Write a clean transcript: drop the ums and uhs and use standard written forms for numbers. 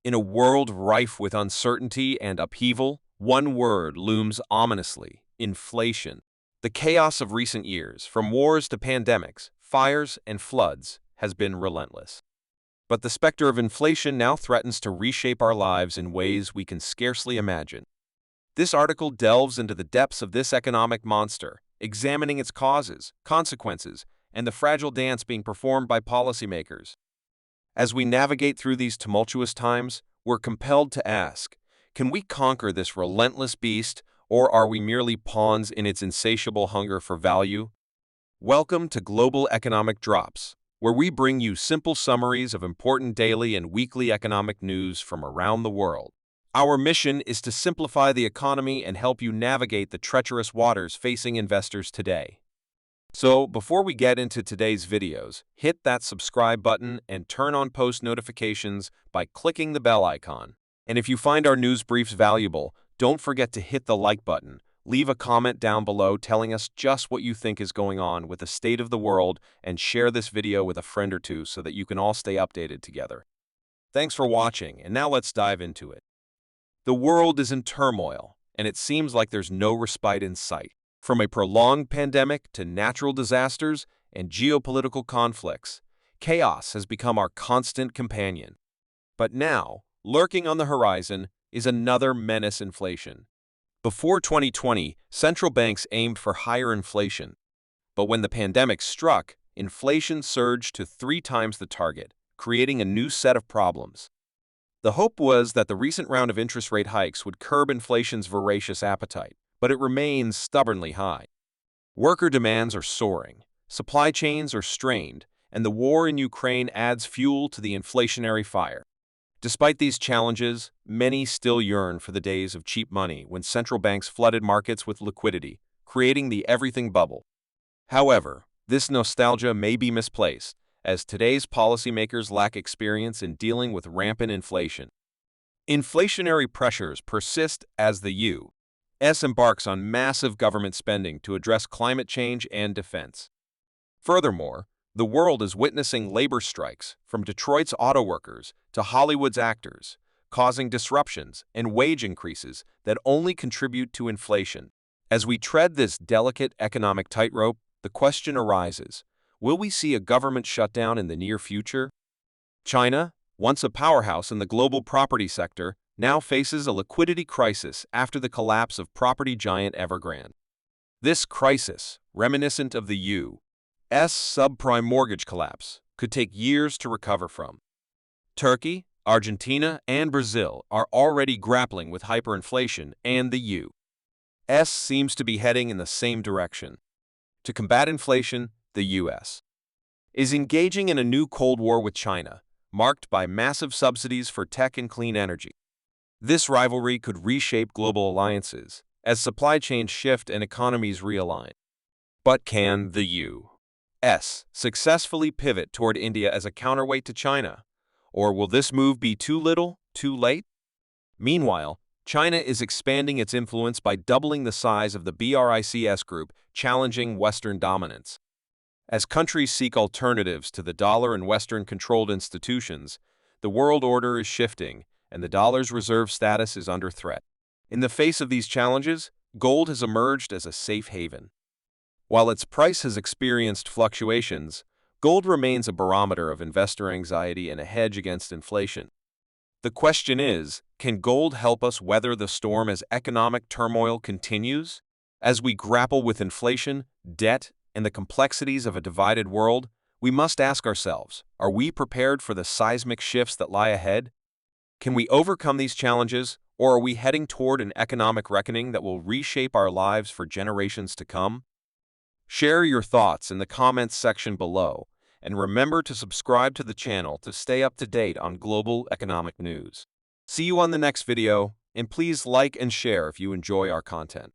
In a world rife with uncertainty and upheaval, one word looms ominously: inflation. The chaos of recent years, from wars to pandemics, fires, and floods, has been relentless. But the specter of inflation now threatens to reshape our lives in ways we can scarcely imagine. This article delves into the depths of this economic monster, examining its causes, consequences, and the fragile dance being performed by policymakers. As we navigate through these tumultuous times, we're compelled to ask, can we conquer this relentless beast, or are we merely pawns in its insatiable hunger for value? Welcome to Global Economic Drops, where we bring you simple summaries of important daily and weekly economic news from around the world. Our mission is to simplify the economy and help you navigate the treacherous waters facing investors today. So, before we get into today's videos, hit that subscribe button and turn on post notifications by clicking the bell icon. And if you find our news briefs valuable, don't forget to hit the like button. Leave a comment down below telling us just what you think is going on with the state of the world, and share this video with a friend or two so that you can all stay updated together. Thanks for watching, and now let's dive into it. The world is in turmoil, and it seems like there's no respite in sight. From a prolonged pandemic to natural disasters and geopolitical conflicts, chaos has become our constant companion. But now, lurking on the horizon, is another menace: inflation. Before 2020, central banks aimed for higher inflation. But when the pandemic struck, inflation surged to 3 times the target, creating a new set of problems. The hope was that the recent round of interest rate hikes would curb inflation's voracious appetite, but it remains stubbornly high. Worker demands are soaring, supply chains are strained, and the war in Ukraine adds fuel to the inflationary fire. Despite these challenges, many still yearn for the days of cheap money when central banks flooded markets with liquidity, creating the everything bubble. However, this nostalgia may be misplaced, as today's policymakers lack experience in dealing with rampant inflation. Inflationary pressures persist as the U.S. embarks on massive government spending to address climate change and defense. Furthermore, the world is witnessing labor strikes, from Detroit's auto workers to Hollywood's actors, causing disruptions and wage increases that only contribute to inflation. As we tread this delicate economic tightrope, the question arises: will we see a government shutdown in the near future? China, once a powerhouse in the global property sector, now faces a liquidity crisis after the collapse of property giant Evergrande. This crisis, reminiscent of the U.S. subprime mortgage collapse, could take years to recover from. Turkey, Argentina, and Brazil are already grappling with hyperinflation, and the U.S. seems to be heading in the same direction. To combat inflation, the U.S. is engaging in a new Cold War with China, marked by massive subsidies for tech and clean energy. This rivalry could reshape global alliances as supply chains shift and economies realign. But can the U.S. successfully pivot toward India as a counterweight to China? Or will this move be too little, too late? Meanwhile, China is expanding its influence by doubling the size of the BRICS group, challenging Western dominance. As countries seek alternatives to the dollar and Western-controlled institutions, the world order is shifting, and the dollar's reserve status is under threat. In the face of these challenges, gold has emerged as a safe haven. While its price has experienced fluctuations, gold remains a barometer of investor anxiety and a hedge against inflation. The question is, can gold help us weather the storm as economic turmoil continues? As we grapple with inflation, debt, and the complexities of a divided world, we must ask ourselves, are we prepared for the seismic shifts that lie ahead? Can we overcome these challenges, or are we heading toward an economic reckoning that will reshape our lives for generations to come? Share your thoughts in the comments section below, and remember to subscribe to the channel to stay up to date on global economic news. See you on the next video, and please like and share if you enjoy our content.